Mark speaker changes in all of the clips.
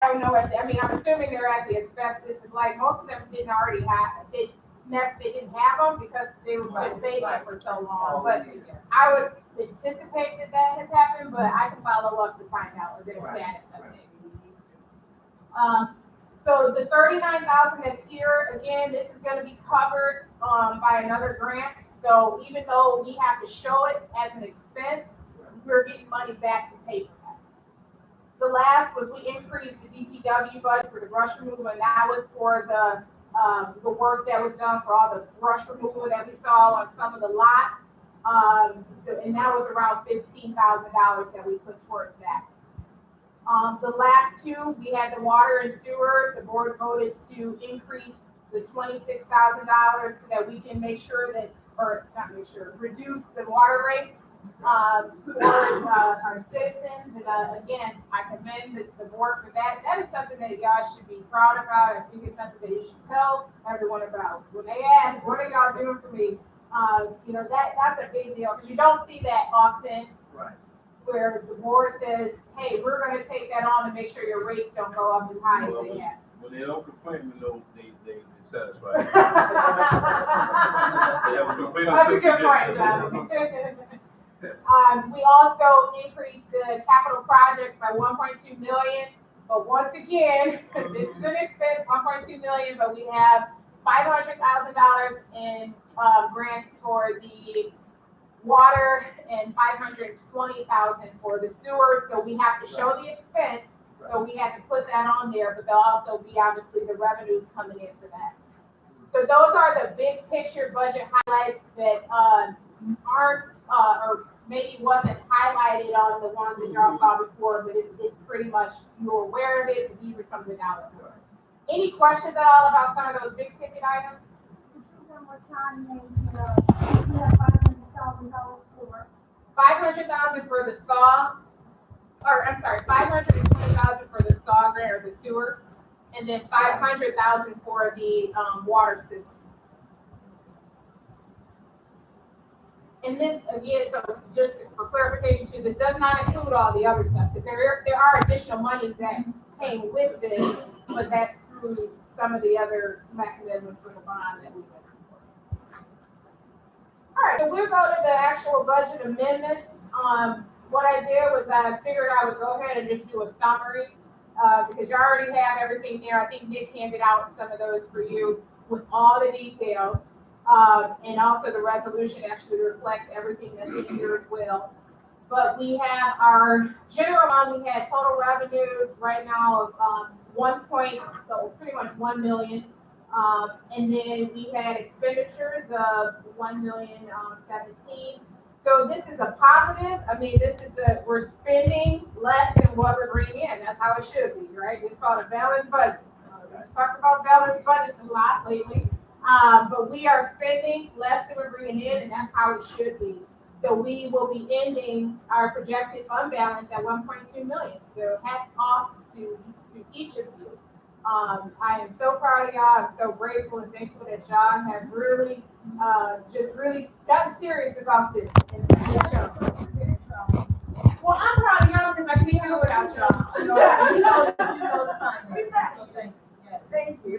Speaker 1: don't know if, I mean, I'm assuming they're at the asbestos, like, most of them didn't already have, they didn't have them because they were been vacant for so long, but I would anticipate that has happened, but I can follow up to find out a bit of status of it. So the 39,000 that's here, again, this is gonna be covered, by another grant. So even though we have to show it as an expense, we're getting money back to pay for that. The last was we increased the DPW budget for the brush removal, and that was for the work that was done for all the brush removal that we saw on some of the lots. And that was around $15,000 that we put towards that. The last two, we had the water and sewer. The board voted to increase the $26,000 so that we can make sure that, or not make sure, reduce the water rates for our citizens. And again, I commend the board for that. That is something that y'all should be proud about. I think it's something that you should tell everyone about. When they ask, what are y'all doing for me? That's a big deal because you don't see that often.
Speaker 2: Right.
Speaker 1: Where the board says, hey, we're going to take that on and make sure your rates don't go up as high as they have.
Speaker 2: When they don't complain, we know they're satisfied.
Speaker 1: That's a good point, John. We also increased the capital projects by 1.2 million, but once again, this is an expense, 1.2 million, but we have $500,000 in grants for the water and 520,000 for the sewer. So we have to show the expense. So we had to put that on there, but there'll also be obviously the revenues coming in for that. So those are the big picture budget highlights that aren't or maybe wasn't highlighted on the ones that y'all saw before, but it's pretty much you're aware of it. But these are some of the dollars. Any questions at all about some of those big ticket items?
Speaker 3: One more time, you have $500,000 for
Speaker 1: $500,000 for the saw, or I'm sorry, $520,000 for the saw grant or the sewer, and then $500,000 for the water system. And this again, so just for clarification too, this does not include all the other stuff, because there are additional monies that came with this, but that's through some of the other mechanisms for the bond that we went for. All right, so we'll go to the actual budget amendment. What I did was I figured I would go ahead and just do a summary because you already have everything there. I think Nick handed out some of those for you with all the details. And also the resolution actually reflects everything that's in here as well. But we have our general fund, we had total revenues right now of pretty much 1 million. And then we had expenditures of 1,017,000. So this is a positive. I mean, we're spending less than what we're bringing in. That's how it should be, right? It's called a balanced budget. We talked about balanced budgets a lot lately. But we are spending less than we're bringing in, and that's how it should be. So we will be ending our projected fund balance at 1.2 million. So hats off to each of you. I am so proud of y'all. I'm so grateful and thankful that y'all have really, just really gotten serious about this. Well, I'm proud of y'all because I can't do it without y'all. You know the finances. So thank you.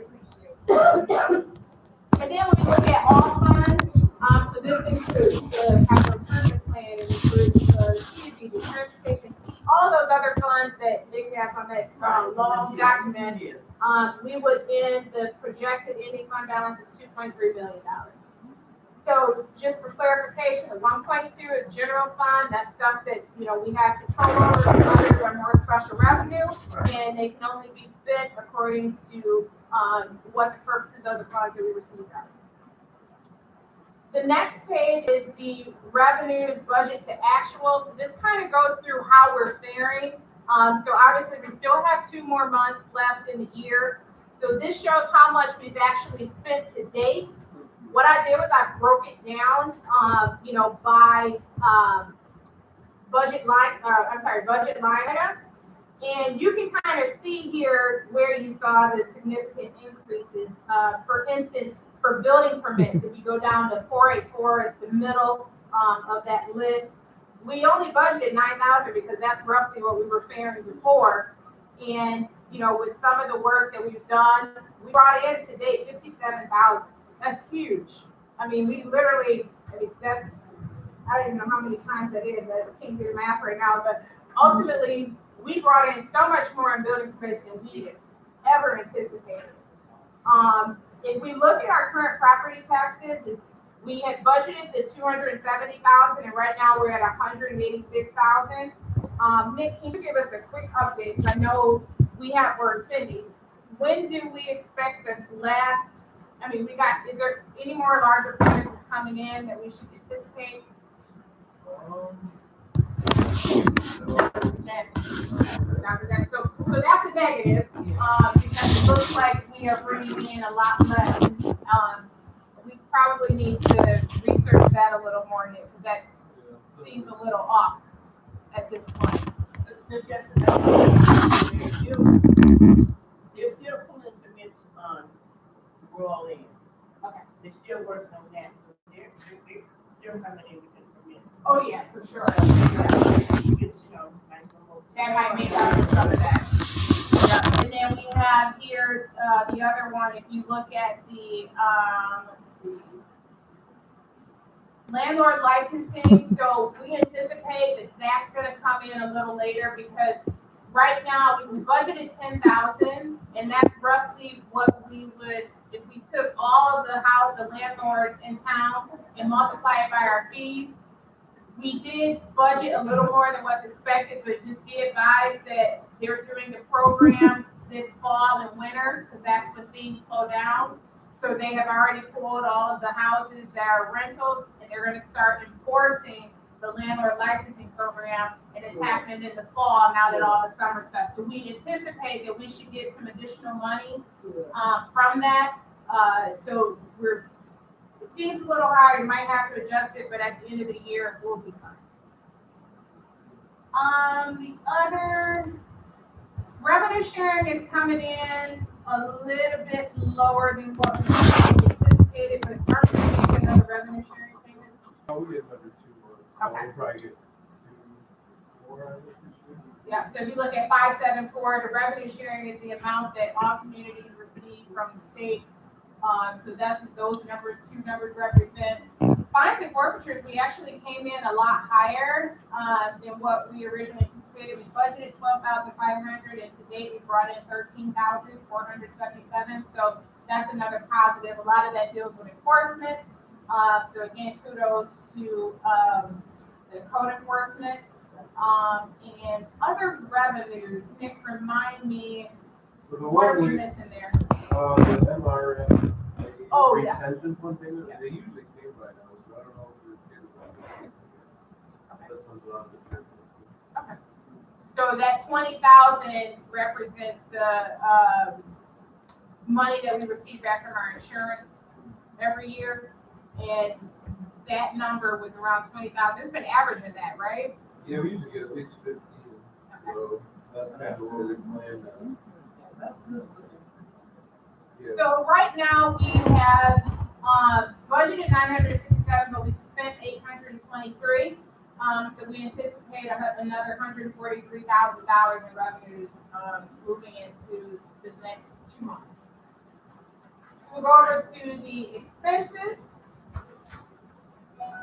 Speaker 1: And then when we look at all funds, so this includes the capital improvement plan, it includes the transportation, all those other funds that Nick has on that long document. We would end the projected ending fund balance of $2.3 million. So just for clarification, the 1.2 is general fund. That's stuff that we have control over. Others are more special revenue, and they can only be spent according to what the purposes of the funds that we received are. The next page is the revenues budget to actual. So this kind of goes through how we're faring. So obviously we still have 2 more months left in the year. So this shows how much we've actually spent to date. What I did was I broke it down, by budget line item. And you can kind of see here where you saw the significant increases. For instance, for building permits, if you go down to 484, it's the middle of that list. We only budgeted 9,000 because that's roughly what we were faring before. And with some of the work that we've done, we brought in to date 57,000. That's huge. I mean, we literally, that's, I don't even know how many times that is. I can't do the math right now, but ultimately, we brought in so much more in building permits than we had ever anticipated. If we look at our current property taxes, we had budgeted the 270,000, and right now we're at 186,000. Nick, can you give us a quick update? 'Cause I know we're spending. When do we expect the last? Is there any more larger projects coming in that we should anticipate? So that's a negative, because it looks like we are bringing in a lot less. We probably need to research that a little more, Nick, because that seems a little off at this point.
Speaker 4: They're still pulling permits on raw land.
Speaker 1: Okay.
Speaker 4: They're still working on that, so they're coming in with the permits.
Speaker 1: Oh, yeah, for sure.
Speaker 4: It's, nice little.
Speaker 1: That might make up for some of that. Yeah. And then we have here, the other one, if you look at the, let's see, landlord licensing, so we anticipate that's gonna come in a little later, because right now, we budgeted 10,000, and that's roughly what we would, if we took all of the landlords in town and multiply it by our fees. We did budget a little more than what's expected, but just be advised that they're doing the program this fall and winter, because that's when things slow down. So they have already pulled all of the houses that are rentals, and they're gonna start enforcing the landlord licensing program, and it's happening in the fall now that all the summer stuff. So we anticipate that we should get some additional money from that. So it seems a little high, you might have to adjust it, but at the end of the year, it will be fine. The other revenue sharing is coming in a little bit lower than what we anticipated, but it's hard to get another revenue sharing payment.
Speaker 2: Oh, we get another 2 months, so
Speaker 1: Okay.
Speaker 2: we'll probably get 2 more out of this year.
Speaker 1: Yeah, so if you look at 574, the revenue sharing is the amount that all communities receive from the state. So that's what those numbers, 2 numbers represent. Fines and forfeitures, we actually came in a lot higher than what we originally anticipated. We budgeted 12,500, and to date we brought in 13,477. So that's another positive. A lot of that deals with enforcement. So again, kudos to the code enforcement. And other revenues, Nick, remind me,
Speaker 2: So the
Speaker 1: what are
Speaker 2: one
Speaker 1: we
Speaker 2: we,
Speaker 1: missing there?
Speaker 2: the MRM,
Speaker 1: Oh, yeah.
Speaker 2: retention fund payment,
Speaker 1: Yeah.
Speaker 2: they usually pay by now, so I don't know if they're paid by now.
Speaker 1: Okay.
Speaker 2: This one's on the trip.
Speaker 1: Okay. So that 20,000 represents the money that we receive back from our insurance every year, and that number was around 20,000. It's been averaging that, right?
Speaker 2: Yeah, we usually get at least 15, so that's kind of what we planned on.
Speaker 4: That's good.
Speaker 2: Yeah.
Speaker 1: So right now we have budgeted 967, but we've spent 823. So we anticipate another $143,000 in revenues moving into the next 2 months. We'll go over to the expenses.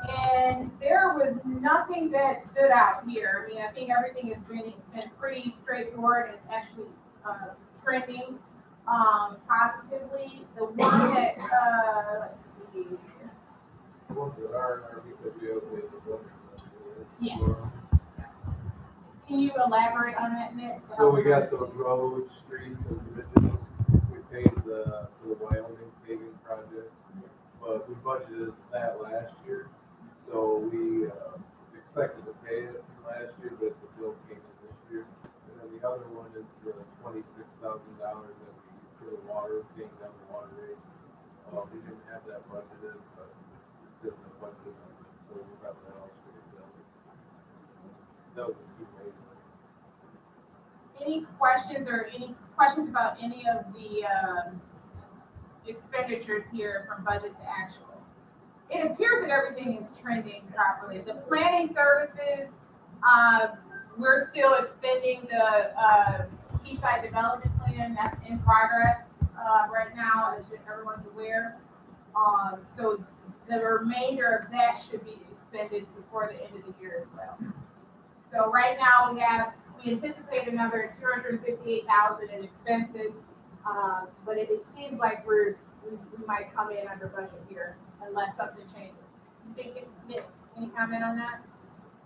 Speaker 1: And there was nothing that stood out here. I mean, I think everything has been pretty straightforward, and it's actually trending positively. The one that, let's see.
Speaker 2: Ones that are because we opened the building.
Speaker 1: Yes. Can you elaborate on that, Nick?
Speaker 2: So we got those roads, streets, and bridges. We paid for the Wyoming paving project, but we budgeted that last year. So we expected to pay it last year, but the bill came in this year. And then the other one is the $26,000 that we for the water, paying down the water rates. We didn't have that budgeted, but it's in the budget amendment, so we got that all straightened out. That was the 2 ways.
Speaker 1: Any questions about any of the expenditures here from budget to actual? It appears that everything is trending properly. The planning services, we're still expending the Quayside Development Plan million, that's in progress, right now, as everyone's aware. So the remainder of that should be expended before the end of the year as well. So right now, we anticipate another 258,000 in expenses, but it seems like we might come in under budget here unless something changes. You think, Nick, any comment on that?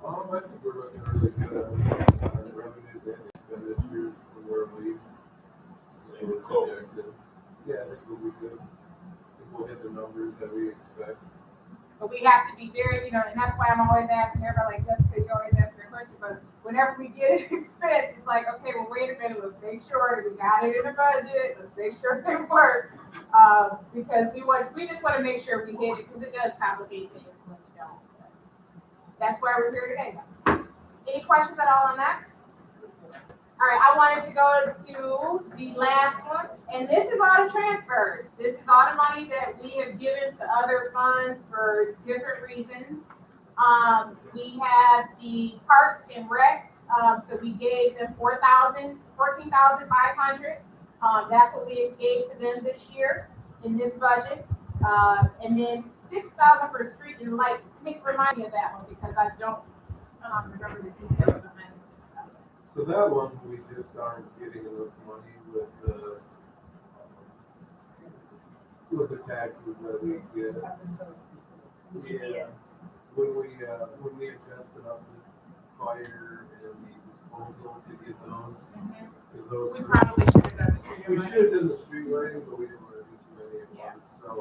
Speaker 2: I think we're looking really good on revenues and expenditures from where we projected. Yeah, I think we'll be good. I think we'll hit the numbers that we expect.
Speaker 1: But we have to be very, and that's why I'm always asking everybody, like, Jessica, you always ask me a question, but whenever we get an expense, it's like, okay, well, wait a minute, let's make sure that we got it in the budget, let's make sure they work. Because we just want to make sure we hit it, because it does complicate things when we don't. That's why we're here today. Any questions at all on that? All right, I wanted to go to the last one, and this is all the transfers. This is all the money that we have given to other funds for different reasons. We have the Parks and Rec, so we gave them $14,500. That's what we gave to them this year in this budget. And then $6,000 for street and light. Nick, remind me of that one because I don't remember the details of that.
Speaker 2: So that one, we just aren't getting enough money with the taxes that we get. Yeah. When we adjusted up the fire and the disposal to get those, because those.
Speaker 1: We probably should have done the street
Speaker 2: We
Speaker 1: and light.
Speaker 2: should have done the street lighting, but we didn't want to do too many at
Speaker 1: Yeah.
Speaker 2: once, so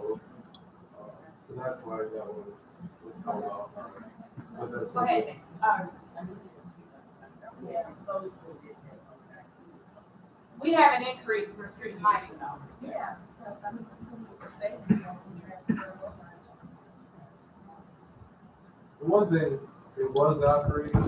Speaker 2: that's why that one was held off. But that's.
Speaker 1: Go ahead, Nick. We have an increase for street lighting though.
Speaker 3: Yeah.
Speaker 2: The one thing, it was operating,